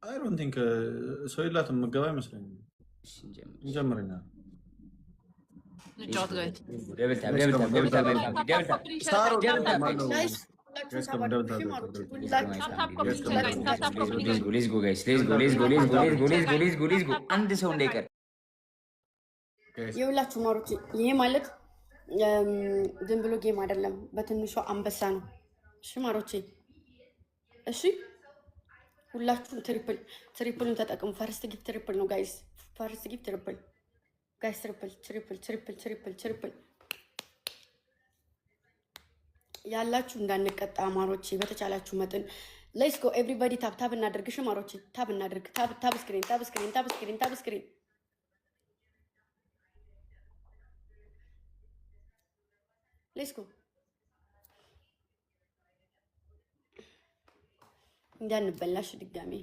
አይ ዶንት ቲንክ ሰው የላትም መገባ አይመስለኝም። እንጀምርኛ አንድ ሰው እንዳይቀር የሁላችሁ ማሮች። ይሄ ማለት ዝም ብሎ ጌም አይደለም፣ በትንሿ አንበሳ ነው። እሺ ማሮቼ፣ እሺ ሁላችሁም ትሪፕልን ተጠቅሙ። ፈርስት ጊፍት ትሪፕል ነው ጋይስ። ፈርስት ጊፍት ትሪፕል ጋይስ። ትሪፕል ያላችሁ እንዳንቀጣ ማሮቼ፣ በተቻላችሁ መጠን ሌትስ ጎ ኤቭሪባዲ። ታብ እናድርግ። እሺ ማሮቼ፣ ታብ እናድርግ። ታብ ስክሪን ሌትስ ጎ እንዳንበላሽ ድጋሜ።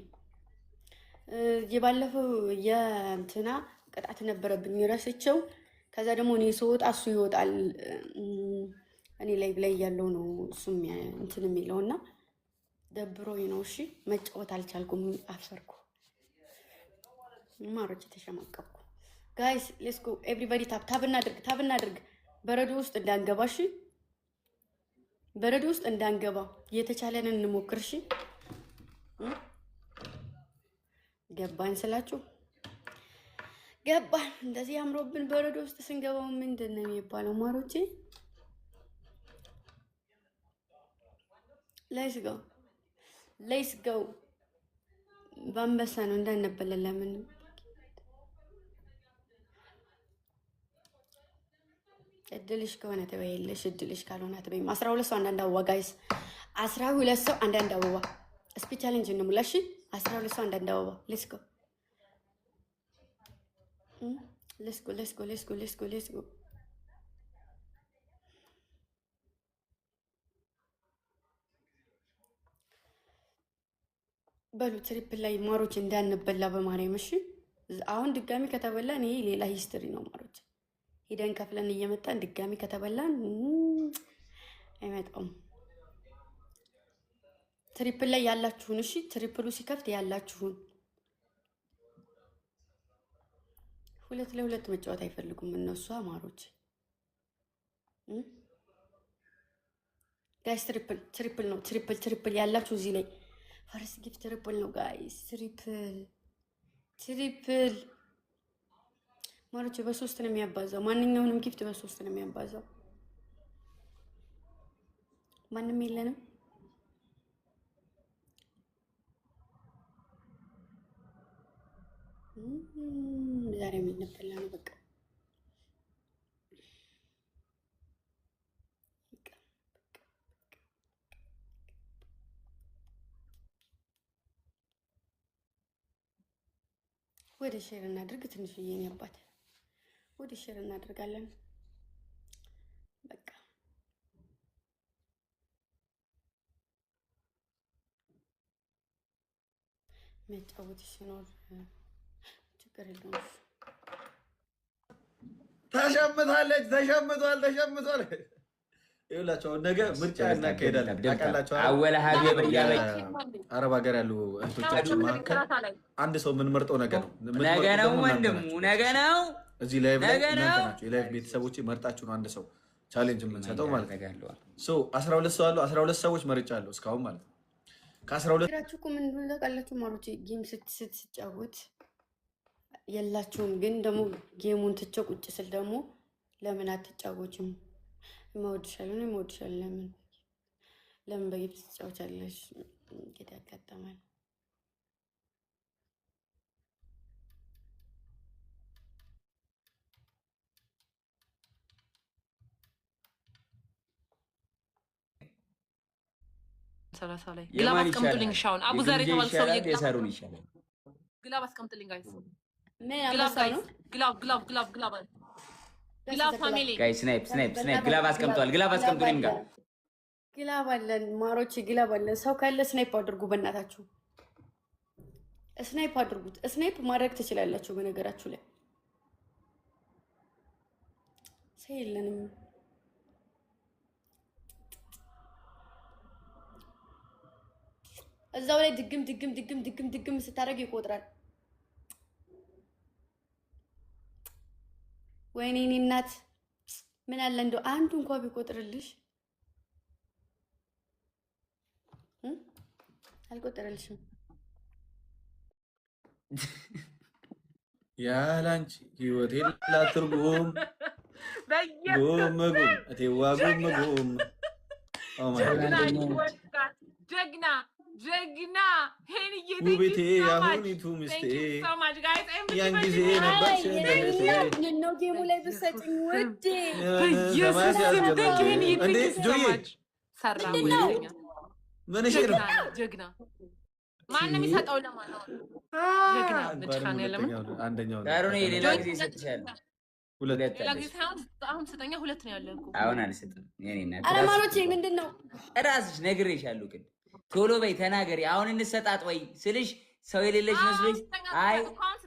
የባለፈው የእንትና ቅጣት ነበረብኝ ረስቸው። ከዛ ደግሞ እኔ ስወጣ እሱ ይወጣል። እኔ ላይ ያለው ነው እሱም እንትን የሚለውና ደብሮኝ ነው። እሺ መጫወት አልቻልኩም፣ አፈርኩ። ማሮች ተሸማቀቅኩ። ጋይስ ሌትስ ጎ ኤቭሪባዲ ታብ እናድርግ። በረዶ ውስጥ እንዳንገባ እሺ፣ በረዶ ውስጥ እንዳንገባ የተቻለንን እንሞክር እሺ። ገባን ስላችሁ ገባን። እንደዚህ አምሮብን በረዶ ውስጥ ስንገባው ምንድን ነው የሚባለው ማሮቼ? ሌትስ ጎ በአንበሳ ነው እንዳንበላል። ለምን እድልሽ ከሆነ ተበይልሽ፣ እድልሽ ካልሆነ ተበይም። 12 ሰው አንዳንድ አበባ ጋይስ፣ 12 ሰው አንዳንድ አበባ። እስፒ ቻሌንጅ እንሙላሽ። 12 ሰው አንዳንድ አበባ። ሌትስ ጎ በሉ ትሪፕል ላይ ማሮች እንዳንበላ በማርያም እሺ። አሁን ድጋሚ ከተበላን ይሄ ሌላ ሂስትሪ ነው ማሮች። ሄደን ከፍለን እየመጣን ድጋሚ ከተበላን አይመጣም። ትሪፕል ላይ ያላችሁን እሺ፣ ትሪፕሉ ሲከፍት ያላችሁን። 2 ለ2 መጫወት አይፈልጉም እነሱ አማሮች። ጋይስ ትሪፕል ነው። ትሪፕል ያላችሁ እዚህ ላይ ፈርስት ጊፍት ትሪፕል ነው ጋይስ። ትሪፕል ማሮች በ3 ነው የሚያባዛው። ማንኛውንም ጊፍት በ3 ነው የሚያባዛው። ማንም የለንም። ዛሬ የምንበላ ነው በቃ። ወደ ሼር እናድርግ። ትንሽዬ ነው ያባት። ወደ ሼር እናደርጋለን በቃ። መጫወት ሲኖር ችግር የለውም። ተሸምቷል። ይኸውላችሁ ነገ ምርጫ እናካሄዳለን። ታውቃላችሁ፣ አረብ ሀገር ያሉ እህቶቻችን መካከል አንድ ሰው የምንመርጠው ነገ ነው። ወንድሙ ነገ ነው። እዚህ ላይቭ ላይ እናንተ ናችሁ የላይቭ ቤተሰቦች መርጣችሁ ነው አንድ ሰው ቻሌንጅ የምንሰጠው ማለት ነው። 12 ሰው አለው። 12 ሰዎች መርጫለሁ እስካሁን ማለት ነው። ከ12 እኮ ምን ታውቃላችሁ ማሮቼ፣ ጌም ስትጫወት የላችሁም። ግን ደግሞ ጌሙን ትቼው ቁጭ ስል ደግሞ ለምን አትጫወችም? እወድሻለሁ። ለምን በጌም ትጫወቻለሽ? እንግዲህ ያጋጠማል። ሰላሳ ላይ ግላብ አስቀምጡልኝ። ሻውን አቡ ዛሬ ተባለ ሰውዬ ግላብ አስቀምጡልኝ ጋይስ። ግላብ ፋሚሊ ጋይስ ስናይፕ ግላብ አስቀምጧል። ግላብ አስቀምጡልኝ ጋር ግላብ አለን ማሮቼ፣ ግላብ አለን። ሰው ካለ ስናይፕ አድርጉ በእናታችሁ፣ ስናይፕ አድርጉት። ስናይፕ ማድረግ ትችላላችሁ። በነገራችሁ ላይ ሰው የለንም። እዛው ላይ ድግም ስታ ስታደርግ ይቆጥራል። ወይኔ እኔ እናት ምን አለ እንደው አንዱ እንኳን ቢቆጥርልሽ። አልቆጠረልሽም። ያላንቺ ህይወት የላት ትርጉም ጉም ጉም እቴዋ ጉም ጉም ጀግና ጀግና ውቤቴ አሁኒቱ ምስቴ ያን ጊዜ ነበርሽ ነው ጌሙ ላይ ብትሰጪኝ ውዴ ጀግና ማንም ይሰጠው ለማን ነው? ጀግና ምንጭካን ያለምን አንደኛው ሌላ ጊዜ ይሰጥሻል። ሌላ ጊዜ አሁን ስጠኛ ሁለት ነው ያለው እኮ አሁን አልሰጥም። የኔና አለማኖቼ ምንድን ነው እራስሽ ነግሬሻለሁ። ግን ቶሎ በይ ተናገሪ። አሁን እንሰጣጥ ወይ ስልሽ ሰው የሌለሽ መስሎሽ አይ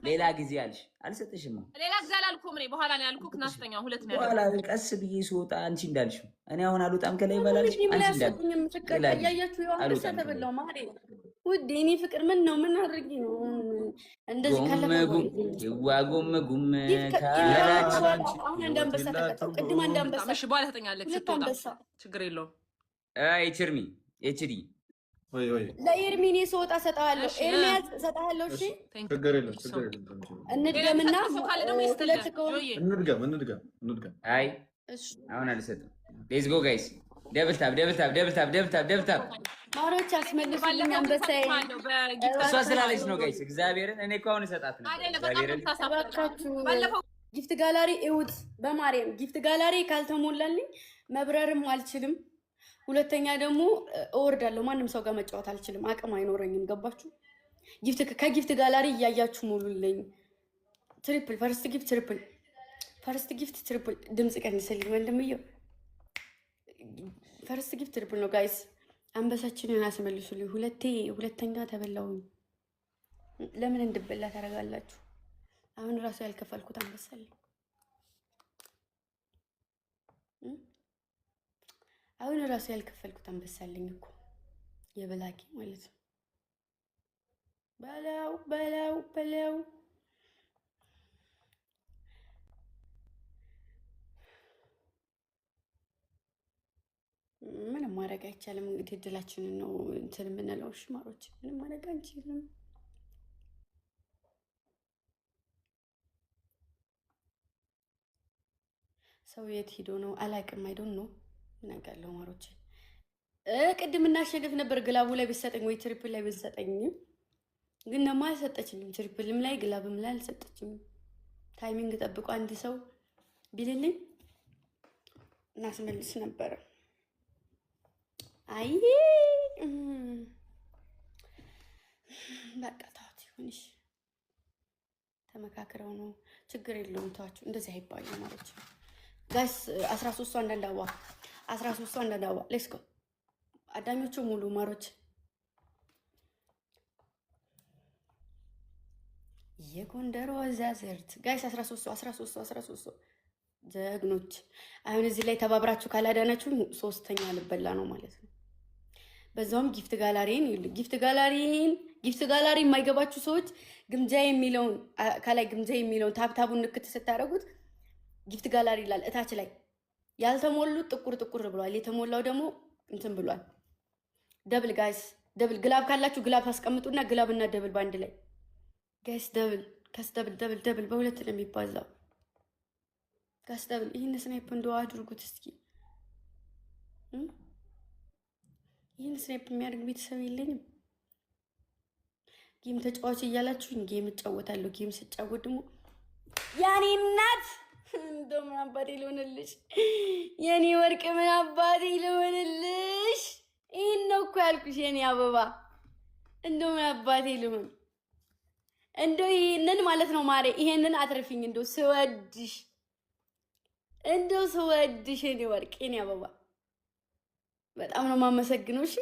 ሌላ ጊዜ አልሽ። አልሰጥሽም። ሌላ ጊዜ አላልኩም እኔ በኋላ ነው ያልኩህ። ናስተኛ ሁለት ነው በኋላ ቀስ ብዬ ስወጣ አንቺ እንዳልሽው እኔ አሁን አልወጣም ከላይ ይበላልሽ። አንቺ እንዳልሽው ውዴ እኔ ፍቅር ምን ነው ምን አድርጊ ነው እንደዚህ ካለፈጉም ይዋጉም ጉም ካላች አሁን እንዳንበሳ ተቀጣው። ቅድም እንዳንበሳ እሺ በኋላ ተጠኛለች ስትወጣ ችግር የለውም። አይ ችርሚ ኤችዲ ወይ ወይ ለኤርሚኔ ስወጣ ሰጣለሁ። ኤርሚያስ ሰጣለሁ። እሺ ችግር የለውም ችግር የለውም። እንድገምና እንድገም። አይ እሺ አሁን አልሰጥም። ሌትስ ጎ ጋይስ ደብል ታፕ ደብል ታፕ ደብል ታፕ ደብል ታፕ ደብል ታፕ ማሮች አስመልሱልኝ። አንበሳዬ እሷ ስላለች ነው ጋይስ። እግዚአብሔርን እኔ እኮ አሁን እሰጣት ነው። እግዚአብሔርን ጊፍት ጋላሪ እውት በማርያም ጊፍት ጋላሪ ካልተሞላልኝ መብረርም አልችልም። ሁለተኛ ደግሞ እወርዳለሁ። ማንም ሰው ጋር መጫወት አልችልም። አቅም አይኖረኝም። ገባችሁ? ከጊፍት ጋላሪ እያያችሁ ሙሉልኝ። ትሪፕል ፈርስት ጊፍት ትሪፕል ፈርስት ጊፍት ትሪፕል ድምፅ ቀንስልኝ ወንድምየው። ፈርስት ጊፍት ትሪፕል ነው ጋይስ። አንበሳችንን አስመልሱልኝ። ሁለተኛ ተበላውኝ። ለምን እንድበላ ታደርጋላችሁ? አሁን ራሱ ያልከፈልኩት አንበሳለኝ። አሁን ራሱ ያልከፈልኩት አንበሳለኝ እኮ የበላኪ ማለት ነው። በላው በላው በላው ምንም ማድረግ አይቻልም። እንግዲህ እድላችንን ነው እንትን የምንለው። እሺ ማሮች ምንም ማድረግ አንችልም። ሰው የት ሂዶ ነው አላውቅም። አይዶን ነው እናውቃለሁ ማሮች። ቅድም እናሸንፍ ነበር ግላቡ ላይ ብትሰጠኝ ወይ ትሪፕል ላይ ብትሰጠኝ፣ ግን ደግሞ አልሰጠችኝም። ትሪፕልም ላይ ግላብም ላይ አልሰጠችኝም። ታይሚንግ ጠብቆ አንድ ሰው ቢልልኝ እናስመልስ ነበረ። አይ በቃ ተዋት ይሁንሽ። ተመካክረው ነው ችግር የለውም። ተዋችሁ እንደዚህ አይባልም ማሮች። ጋይስ 13 አንዳንድ አበባ 13 አንዳንድ አበባ ሌትስ ጎ። አዳኞቹ ሙሉ ማሮች የጎንደር ወዛዝርት ጋይስ 13 ጀግኖች። አሁን እዚህ ላይ ተባብራችሁ ካላዳናችሁ ሶስተኛ ልበላ ነው ማለት ነው። በዛውም ጊፍት ጋላሪን ይሉ ጊፍት ጋላሪ የማይገባችሁ ሰዎች ግምጃ የሚለውን ከላይ ግምጃ የሚለውን ታብታቡን ንክት ስታደርጉት ጊፍት ጋላሪ ይላል። እታች ላይ ያልተሞሉት ጥቁር ብሏል። የተሞላው ደግሞ እንትን ብሏል። ደብል ጋይስ ደብል ግላብ ካላችሁ ግላብ አስቀምጡና ግላብና ደብል ባንድ ላይ ጋይስ ደብል ከስ ደብል በሁለት ነው የሚባዛው። ጋይስ ደብል ይህን ስናይፕ እንደው አድርጉት እስኪ። ይህን ስናይፕ የሚያደርግ ቤተሰብ የለኝም። ጌም ተጫዋች እያላችሁኝ ጌም እጫወታለሁ። ጌም ስጫወት ደግሞ ያኔ እናት እንደው ምን አባቴ ልሆንልሽ የኔ ወርቅ፣ ምን አባቴ ልሆንልሽ። ይህን ነው እኮ ያልኩሽ የኔ አበባ። እንደው ምን አባቴ ልሆን እንደው ይህንን ማለት ነው ማሬ። ይሄንን አትርፊኝ እንደው ስወድሽ የኔ ወርቅ የኔ አበባ በጣም ነው የማመሰግነው። እሺ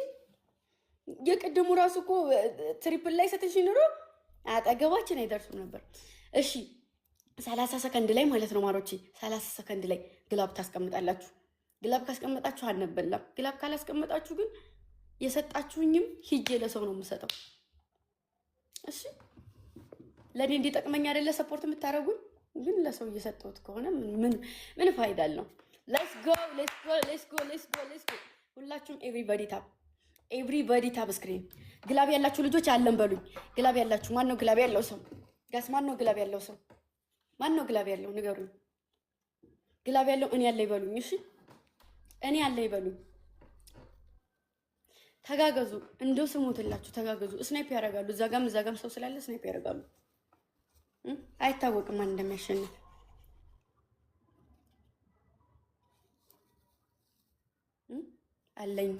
የቅድሙ ራሱ እኮ ትሪፕል ላይ ሰጥሽ ኑሮ አጠገባችን አይደርሱም ነበር። እሺ 30 ሰከንድ ላይ ማለት ነው ማሮቼ፣ 30 ሰከንድ ላይ ግላብ ታስቀምጣላችሁ። ግላብ ካስቀመጣችሁ አልነበላም። ግላብ ካላስቀመጣችሁ ግን የሰጣችሁኝም ሂጄ ለሰው ነው የምሰጠው። እሺ ለኔ እንዲጠቅመኝ አይደለ ሰፖርት የምታደርጉኝ? ግን ለሰው እየሰጠሁት ከሆነ ምን ፋይዳ አለው? ሌትስ ጎ ሌትስ ጎ ሌትስ ጎ ሌትስ ጎ ሌትስ ጎ። ሁላችሁም ኤቭሪባዲ ታብ ስክሪን። ግላብ ያላችሁ ልጆች አለን በሉኝ። ግላብ ያላችሁ ማን ነው ግላብ ያለው ሰው? ጋስ ማን ነው ግላብ ያለው ሰው? ማን ነው ግላብ ያለው? ንገሩኝ። ግላብ ያለው እኔ ያለ ይበሉኝ። እሺ እኔ ያለ ይበሉኝ። ተጋገዙ። እንደው ስሙትላችሁ ተጋገዙ። ስናይፕ ያደርጋሉ። እዛ ጋም ሰው ስላለ ስናይፕ ያደርጋሉ። አይታወቅም ማን እንደሚያሸንፍ። አለኝ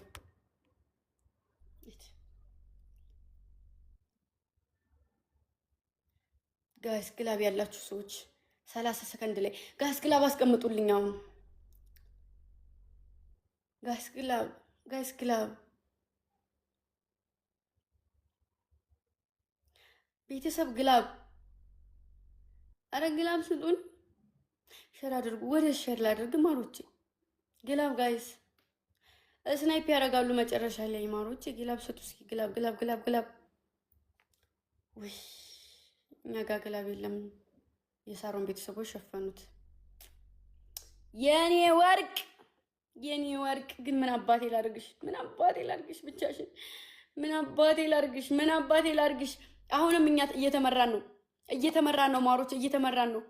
ጋይስ ግላብ ያላችሁ ሰዎች 30 ሰከንድ ላይ ጋይስ ግላብ አስቀምጡልኝ። አሁን ጋይስ ግላብ ቤተሰብ ግላብ፣ አረ ግላብ ስጡን። ሸር አድርጉ። ወደ ሸር ላድርግ ማሮቼ። ግላብ ጋይስ ስናይፕ ያደርጋሉ መጨረሻ ላይ ማሮቼ። ግላብ ስጡ እስኪ። ግላብ። ወይ እኛ ጋር ግላብ የለም። የሳሮን ቤተሰቦች ሸፈኑት። የኔ ወርቅ ግን ምን አባቴ ላድርግሽ? ብቻሽን ምን አባቴ ላድርግሽ? አሁንም እኛ እየተመራን ነው ማሮች፣ እየተመራን ነው።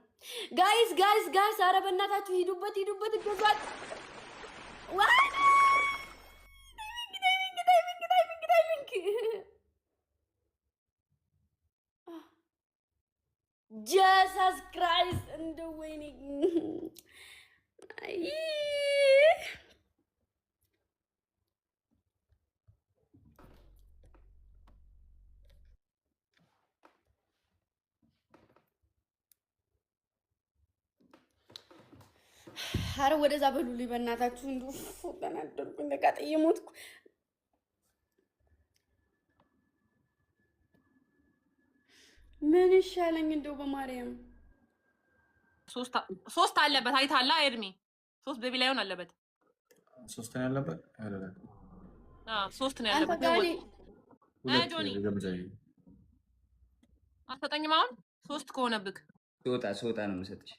ጋይስ አረ በእናታችሁ ሂዱበት እገዟት። ጀሰስ ክራይስት እንደው ወይኔ አረ ወደዛ በሉልኝ በእናታችሁ። እንደው ተናደርኩኝ፣ ተቃጥዬ ሞትኩ። ምን ይሻለኝ እንደው በማርያም። ሶስት አለበት አይታላ ኤርሚ 3 ቤቢ ላይሆን አለበት። 3 ነው ያለበት አይደለ? 3 ነው ያለበት። ጆኒ አትሰጠኝም አሁን 3 ከሆነብክ ስወጣ ነው የምሰጥሽ።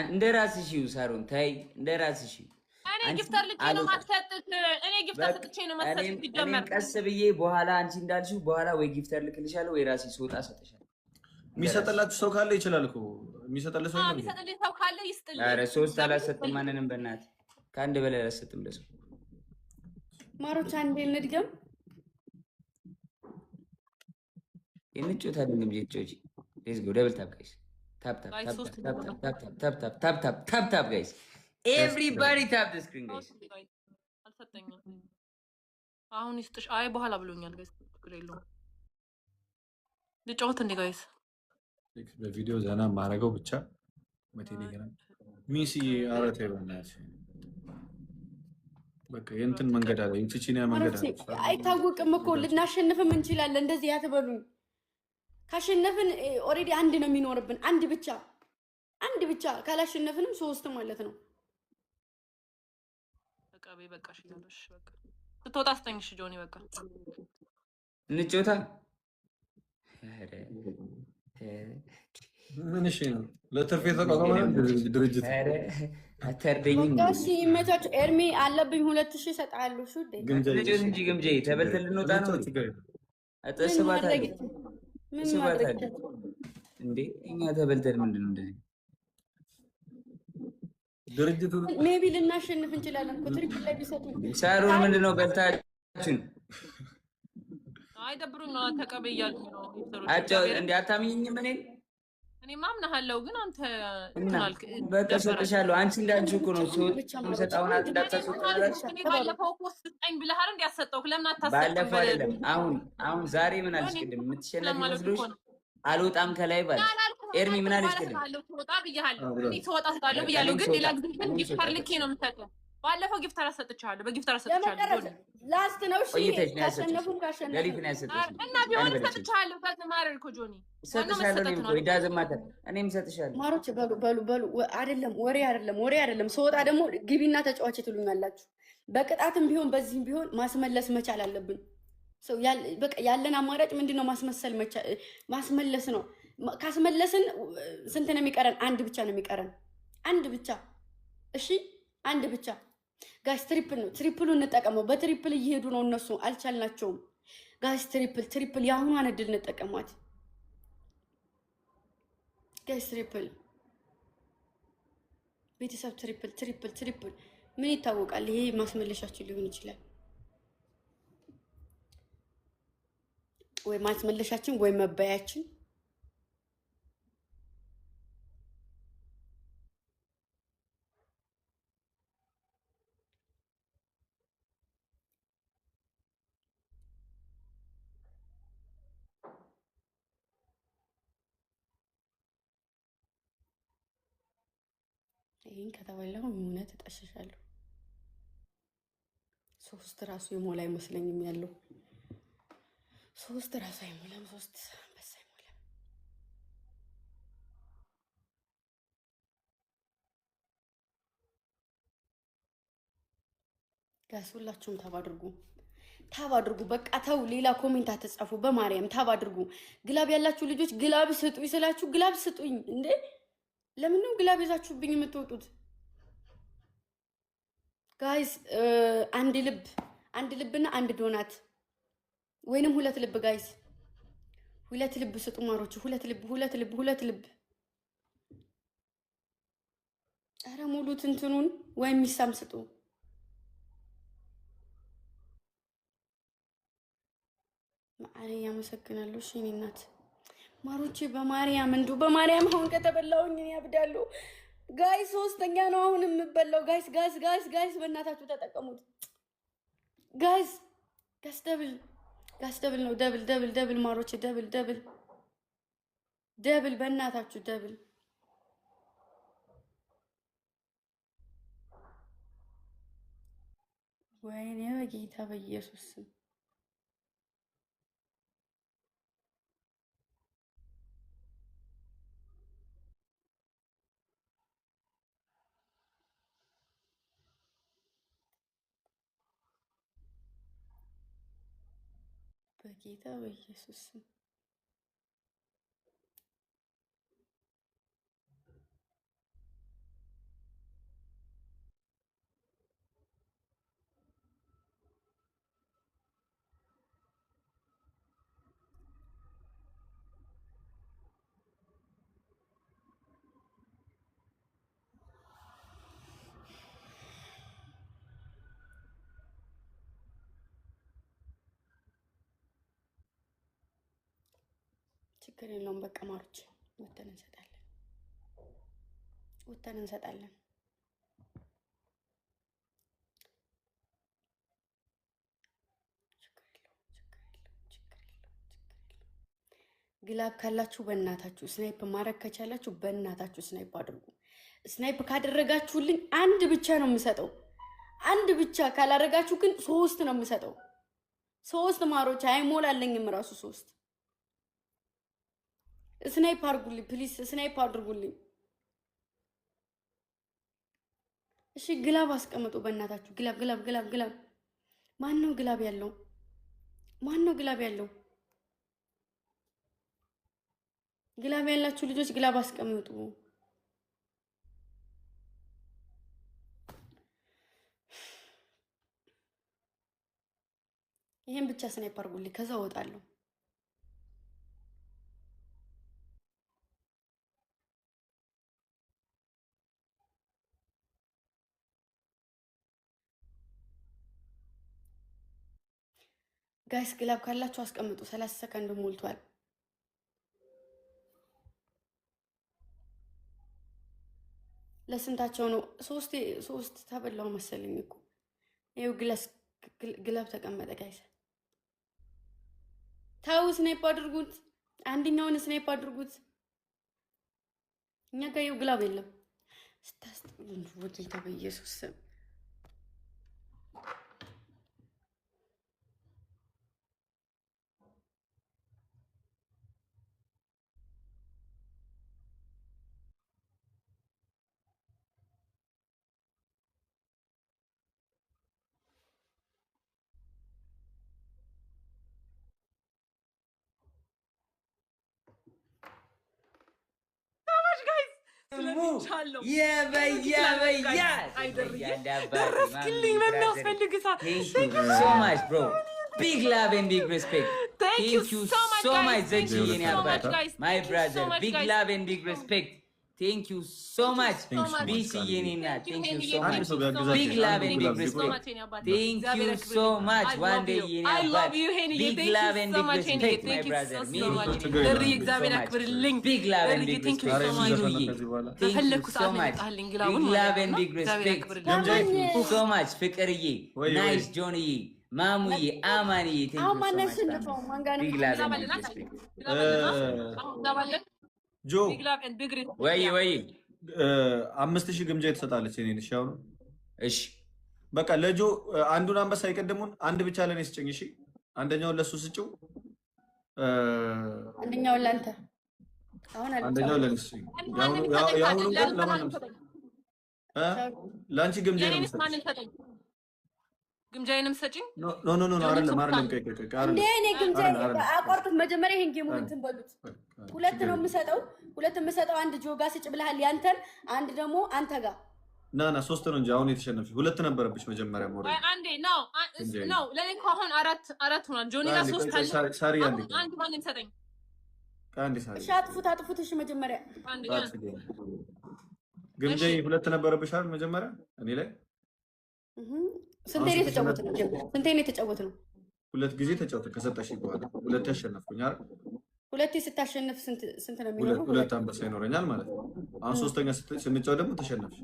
እንደ ራስሽ ይው ሳሮን ታይ፣ እንደ ራስሽ ይው። እኔ ጊፍተር ልኬ ነው ማሰጥክ። እኔ ጊፍተር ልኬ ነው ማሰጥክ። ይጀመር ቀስ ብዬ በኋላ አንቺ እንዳልሽው በኋላ ወይ ጊፍተር ልክልሻለሁ ወይ ራስሽ ስወጣ ሰጥሻለሁ። የሚሰጥላችሁ ሰው ካለ ይችላል እኮ። የሚሰጥልህ ሰው ይችላል። የሚሰጥልህ ሰው ካለ ይስጥልኝ። ኧረ 3 አላሰጥም ማንንም በእናትህ። ከአንድ በላይ አላሰጥም ለሰው። ማሮች አንዴ እንድገም እንጫወታለን። ጀጆጂ ሌትስ ጎ ደብል ታፕ ጋይስ። ታፕ ጋይስ። ኤቭሪባዲ ታፕ ዘ ስክሪን ጋይስ። አልሰጠኝም። አሁን ይስጥሽ። አይ በኋላ ብሎኛል ጋይስ። ችግር የለውም። ልጫወት እንዴ ጋይስ? በቪዲዮ ዘና ማረገው ብቻ በቴሌግራም ሚሲ አረቴ በእናትሽ በቃ የእንትን መንገድ አለ፣ የቺቺኒያ መንገድ አለ። አይታወቅም እኮ ልናሸንፍም እንችላለን። እንደዚህ ያትበሉኝ። ካሸነፍን ኦልሬዲ አንድ ነው የሚኖርብን። አንድ ብቻ ካላሸነፍንም 3 ማለት ነው። በቃ እሺ በቃ ስትወጣ አስጠኝሽ ጆኒ። በቃ እንጫወታ። ምን እሺ ነው ለትርፍ የተቋቋመ ድርጅት። አተርደኝም እሺ ይመቻችሁ። ኤርሚ አለብኝ 2000 እሰጥሃለሁ። እሺ ልጆች እንጂ ግምጄ ተበልተን ልንወጣ ነው። አጠስባታል እንዴ? እኛ ተበልተን ምንድን ነው እንደዚህ? ድርጅቱ ሜቢ ልናሸንፍ እንችላለን እኮ ትሪፕል ላይ ቢሰጡ። ሳሮን ምንድን ነው በልታችን? አይደብሩኝ ነው ተቀበያለሁ ነው አጫው እንዴ? አታምኝኝም? እኔ ማምናሃለሁ ግን አንተ እንትናልክ በቃ ሰጥሻለሁ። አንቺ እንዳልሽው እኮ ነው ሰጣውና እንዳታሰጣላሽ። እኔ ባለፈው ፖስት ስጠኝ ብለሃል እንዴ? አሰጠውክ። ለምን አታሰጠኝ? ባለፈው አይደለም አሁን ዛሬ ምን አልሽ? ቅድም የምትሸነፊ መስሎሽ አልወጣም ከላይ ባል ኤርሚ ምን አለሽ? ቅድም ተወጣ ብያለሁ። እኔ ተወጣ ሰጣለሁ ብያለሁ። ግን ሌላ ጊዜ ግን ጊፍተር ልኬ ነው የምሰጠው። ባለፈው ጊፍተር አሰጥቻለሁ። በጊፍተር አሰጥቻለሁ። ላስት ነው። እሺ ካሸነፉን ለሊት ነው ያሰጥሽ እና ቢሆን ሰጥቻለሁ። ከተማረ እኮ ጆኒ ሰጥሻለሁ። ወይ ዳዝማተ እኔም ሰጥሻለሁ። ማሮች በሉ አይደለም ወሬ አይደለም። ስወጣ ደግሞ ግቢና ተጫዋች ትሉኛላችሁ። በቅጣትም ቢሆን በዚህም ቢሆን ማስመለስ መቻል አለብን። ሰው በቃ ያለን አማራጭ ምንድነው? ማስመለስ ነው። ካስመለስን ስንት ነው የሚቀረን? አንድ ብቻ ነው የሚቀረን። አንድ ብቻ። እሺ አንድ ብቻ ጋይስ። ትሪፕል ነው። ትሪፕሉ እንጠቀመው። በትሪፕል እየሄዱ ነው እነሱ፣ አልቻልናቸውም ጋይስ። ትሪፕል የአሁኗን እድል እንጠቀሟት ጋይስ። ትሪፕል ቤተሰብ፣ ትሪፕል ምን ይታወቃል? ይሄ ማስመለሻችን ሊሆን ይችላል፣ ወይ ማስመለሻችን ወይ መባያችን። ይህን ከተበላሁ እውነት እጠሽሻለሁ። 3 ራሱ የሞላ አይመስለኝም ያለው 3 ራሱ አይሞላም። 3 አንበሳ አይሞላም። ጋስ ሁላችሁም ታብ አድርጉ። በቃ ተው፣ ሌላ ኮሜንት አትጻፉ። በማርያም ታብ አድርጉ። ግላብ ያላችሁ ልጆች ግላብ ስጡኝ ስላችሁ ግላብ ስጡኝ እንዴ! ለምን ነው ግላብ ይዛችሁብኝ የምትወጡት? ጋይስ አንድ ልብና አንድ ዶናት ወይንም 2 ልብ ጋይስ፣ 2 ልብ ስጡ ማሮች። 2 ልብ። አረ ሙሉት እንትኑን ወይም ሚሳም ስጡ። ማርያም ያመሰግናለሁ። እሺ እኔ እናት ማሮቼ፣ በማርያም አሁን ከተበላውኝ እኔ ያብዳለሁ። ጋይስ 3ኛ ነው አሁን የምበላው። ጋይስ በእናታችሁ ተጠቀሙት። ጋይስ ደብል ነው። ደብል ማሮቼ፣ ደብል በእናታችሁ ደብል። ወይኔ በጌታ በኢየሱስ ስም በጌታ በኢየሱስ ስም ችግር የለውም። በቃ ማሮች ወተን እንሰጣለን። ግላብ ካላችሁ በእናታችሁ ስናይፕ ማድረግ ከቻላችሁ በእናታችሁ ስናይፕ አድርጉ። ስናይፕ ካደረጋችሁልኝ አንድ ብቻ ነው የምሰጠው። አንድ ብቻ ካላደረጋችሁ ግን 3 ነው የምሰጠው። 3 ማሮች አይሞላለኝም ራሱ 3። ስናይፕ አድርጉልኝ ፕሊስ፣ ስናይፕ አድርጉልኝ። እሺ ግላብ አስቀምጡ በእናታችሁ። ግላብ። ማን ነው ግላብ ያለው? ግላብ ያላችሁ ልጆች ግላብ አስቀምጡ። ይሄን ብቻ ስናይፕ አድርጉልኝ፣ ከዛ እወጣለሁ። ጋይስ ግላብ ካላችሁ አስቀምጡ። 30 ሰከንድ ሞልቷል። ለስንታቸው ነው? 3 ተበላው መሰለኝ እኮ። ይኸው ግላብ ተቀመጠ። ጋይስ ታው ስናይፕ አድርጉት። አንደኛውን ስናይፕ አድርጉት። እኛ ጋር ይኸው ግላብ የለም። ስታስጠሉ ወጌታ በኢየሱስ ስም Big love and big respect. Thank you so much, Zeki. My brother, big love and big respect. Thank you so much. BC Yenina, thank you so much. Big love and big respect. Thank you so much. One day Yenina. I love you, Henny. Big love and big respect, my brother. Big love and big Thank you so much. Big love and big respect. Thank you so much. Fikriye, nice Johnny. Mamuye, Amani, thank you so much. Big love and big respect. ጆ ወይ 5000 ግምጃ ትሰጣለች። እኔ ነሽ አሁን እሺ፣ በቃ ለጆ አንዱን አንበሳ አይቀድሙን፣ አንድ ብቻ ለኔ ስጭኝ። እሺ፣ አንደኛውን ለሱ ስጭው፣ አንደኛውን ለአንተ፣ አንደኛውን ለኔ ስጭኝ። ያሁኑ ግን ለማንም ለአንቺ ግምጃ ነው የምሰጥሽ። ግምጃዬንም ሰጪኝ። ኖ አይደለም አይደለም፣ ቆይ እንዴ እኔ ግምጃ አቆርጡት። መጀመሪያ ይሄን ጌሙን እንትን በሉት። ሁለት ነው የምሰጠው፣ አንድ ጆጋ ስጭ ብለሃል ያንተን፣ አንድ ደግሞ አንተ ጋር ና 3 ነው እንጂ አሁን የተሸነፍሽ 2 ነበረብሽ መጀመሪያ። ሞሪ አንዴ ነው ለኔ እኮ አሁን አራት ሆኗል። ጆኒ ጋር 3 አለ። ሳሪ አንድ ማንም ሰጠኝ። አንዴ ሳሪ እሺ፣ አጥፉት። እሺ፣ መጀመሪያ ግምጃዬ 2 ነበረብሽ አይደል መጀመሪያ እኔ ላይ ስንቴ ነው የተጫወትነው? 2 ጊዜ ተጫወተ። ከሰጠሽ በኋላ 2 ያሸነፍኩኝ አይደል? 2 ስታሸንፍ ስንት ነው የሚሆነው? 2 አንበሳ ይኖረኛል ማለት ነው። አሁን 3ኛ ስንጫወት ደግሞ ተሸነፍሽ።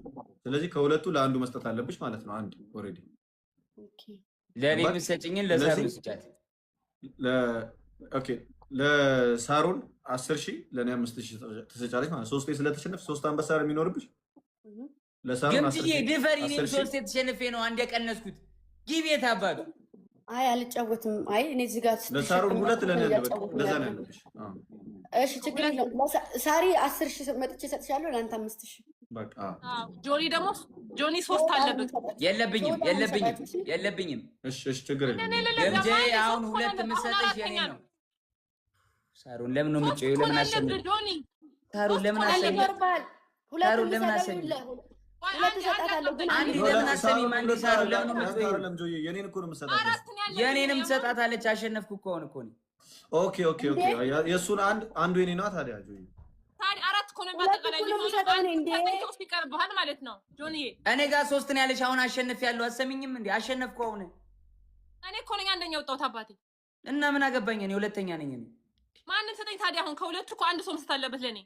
ስለዚህ ከሁለቱ ለአንዱ መስጠት አለብሽ ማለት ነው። አንድ ኦሬዲ ለኔ የምትሰጪኝን ለሳሩን ስጫት። ኦኬ ለሳሩን 10000 ለኔ 5000 ተሰጫለሽ ማለት 3 ስለተሸነፍሽ 3 አንበሳ ነው የሚኖርብሽ። ግምትዬ ድፈሪ። እኔም 3 የተሸነፈ ነው አንድ የቀነስኩት። ጊቤት አባቱ አይ አልጫወትም። አይ እኔ እዚህ ጋር ለሳሩን 2 ለኔ እንደዛ ነው ያለብሽ። እሺ ችግር የለም። ሳሪ 10000 መጥቼ እሰጥሻለሁ፣ ለአንተ 5000 በቃ። ጆኒ ደግሞ 3 አለበት። የለብኝም። እሺ ችግር የለም። ግምጃዬ አሁን 2 የምትሰጥሽ የኔ ነው። ሳሩን ለምን ነው የምትጨው? ለምን አሰኝ? ሳሩን ለምን አሰኝ? ሳሩን ለምን አሰኝ? ሁለት ሰጣታለሁ ግን አንዴ ለምን አሰሚም? አንዴ ሳሩን ለምን ነው የምትጨው? የኔን እኮ ነው የምትሰጣት። የኔንም ትሰጣታለች። አሸነፍኩ እኮ አሁን እኮ ነው። ኦኬ የእሱን አንዱ የኔ ነው ታዲያ። ጆይ ታዲያ 4 እኮ ነው ባጠቃላይ ይቀርብሃል ማለት ነው። ጆኒዬ እኔ ጋር 3 ነው ያለሽ። አሁን አሸንፊያለሁ። አሰሚኝም እንዴ? አሸነፍኩ አሁን። እኔ እኮ ነኝ አንደኛ ወጣሁት አባቴ። እና ምን አገባኝ? እኔ ሁለተኛ ነኝ። እኔ ማንም ሰጠኝ ታዲያ። አሁን ከሁለቱ እኮ አንድ ሰው መስጠት አለበት ለኔ።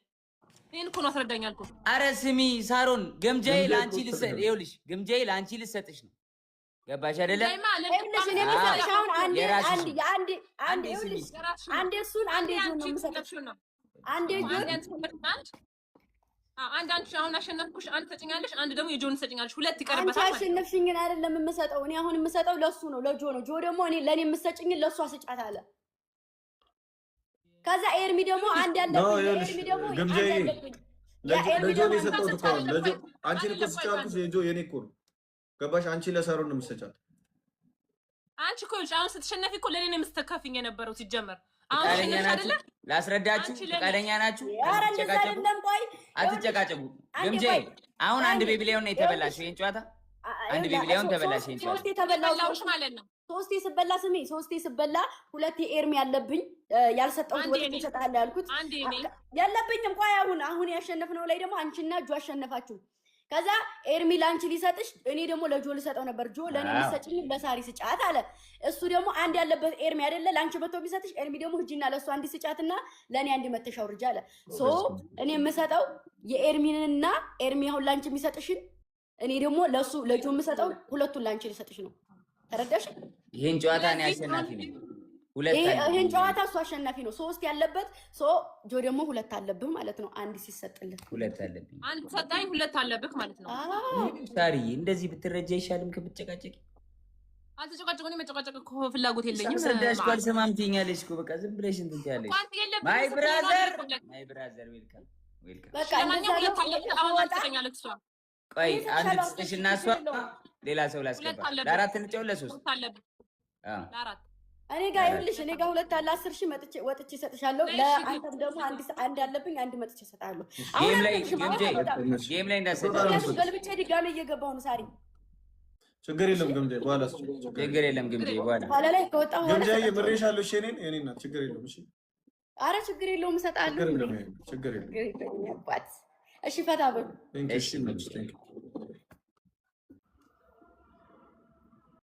ይሄን እኮ ነው አስረዳኛል እኮ። አረ ስሚ ሳሮን፣ ግምጃዬ ለአንቺ ልሰጥ። ይኸውልሽ ግምጃዬ ለአንቺ ልሰጥሽ ነው። ገባሽ አይደለ? አንድ አሁን አሸነፍኩሽ፣ አንድ ትሰጭኛለሽ፣ አንድ ደግሞ የጆን ትሰጭኛለሽ። 2 ይቀርበታል። አንቺ አሸነፍሽኝን አይደለም የምሰጠው እኔ አሁን የምሰጠው ለሱ ነው፣ ለጆ ነው። ጆ ደግሞ እኔ ለኔ የምሰጭኝን ለሱ አስጫት አለ። ከዛ ኤርሚ ደግሞ አንድ ያለብኝ ኤርሚ ደግሞ ግምጃዬ ለጆ ነው የሰጠሁት እኮ ለጆ። አንቺን እኮ ስጫልኩሽ የጆ የኔ እኮ ነው። ገባሽ? አንቺ ለሳሩን ነው የምትሰጫት። አንቺ እኮ አሁን ስትሸነፊ እኮ ለኔ ነው የምትከፍኝ የነበረው ሲጀመር። አሁን ሸነሽ አይደለ? ላስረዳችሁ። ፈቃደኛ ናችሁ? አትጨቃጨቁ። ግምጃዬ አሁን አንድ ቤቢሊዮን ነው የተበላሽው። ይሄን ጨዋታ አንድ ቤቢሊዮን ተበላሽ። ይሄን ጨዋታ 3 ተበላሽ ማለት ነው። 3 ስበላ ስሚ 3 ስበላ 2 ኤርሚ ያለብኝ ያልሰጠሁት ወጥ ተሰጣለ ያልኩት ያለብኝም። ቆይ አሁን ያሸነፍነው ላይ ደግሞ አንቺና ጆ አሸነፋችሁ። ከዛ ኤርሚ ላንቺ ሊሰጥሽ እኔ ደግሞ ለጆ ልሰጠው ነበር። ጆ ለኔ ሊሰጭኝ ለሳሪ ስጫት አለ። እሱ ደግሞ አንድ ያለበት ኤርሚ አይደለ ላንቺ በቶ ቢሰጥሽ ኤርሚ ደግሞ ሂጂና ለሱ አንድ ስጫትና ለኔ አንድ መተሻው ርጃ አለ። ሶ እኔ የምሰጠው የኤርሚንና ኤርሚ አሁን ላንቺ የሚሰጥሽን እኔ ደግሞ ለሱ ለጆ የምሰጠው ሁለቱን ላንቺ ልሰጥሽ ነው። ተረዳሽ? ይሄን ጨዋታ እኔ አሸናፊ ነኝ። ይሄን ጨዋታ እሱ አሸናፊ ነው። 3 ያለበት ሶ ጆ ደግሞ 2 አለብህ ማለት ነው። አንድ ሲሰጥልህ 2 አለብኝ። አንድ ሰጣኝ 2 አለብህ ማለት ነው። ሳሪ እንደዚህ ብትረጃ ይሻልም ከብትጨቃጨቂ። አልተጨቃጨቁኝ። መጨቃጨቅ እኮ ፍላጎት የለኝም። ስለዳሽ ቃል ሰማም ትይኛለሽ እኮ በቃ ዝም ብለሽ እንትን ትያለሽ። ማይ ብራዘር ዌልካም። በቃ ለማንኛውም 2 አለብህ። አሁን አልተጨኛለህ እሷ። ቆይ አንድ ትስጥሽና እሷ ሌላ ሰው ላስገባ። ለ4 እንጫወት ለ3 አለብህ። ለ4 እኔ ጋር ይኸውልሽ፣ እኔ ጋር 2 አለ 10 ሺህ ወጥቼ እሰጥሻለሁ። ለአንተም ደግሞ አንድ ያለብኝ አንድ መጥቼ እሰጥሃለሁ። ጌም ላይ እንዳሰጥሽ ገልብጬ ድጋሜ እየገባሁ ነው። ሳሪ ችግር የለም ግምጄ፣ በኋላ ችግር የለም ግምጄ፣ በኋላ ላይ ከወጣ በኋላ ግምጄ ብሬሻለሁ። እሺ እኔ እናት ችግር የለም። እሺ አረ ችግር የለውም እሰጥሃለሁ። ችግር የለም። እሺ ፈታ በሉ። እሺ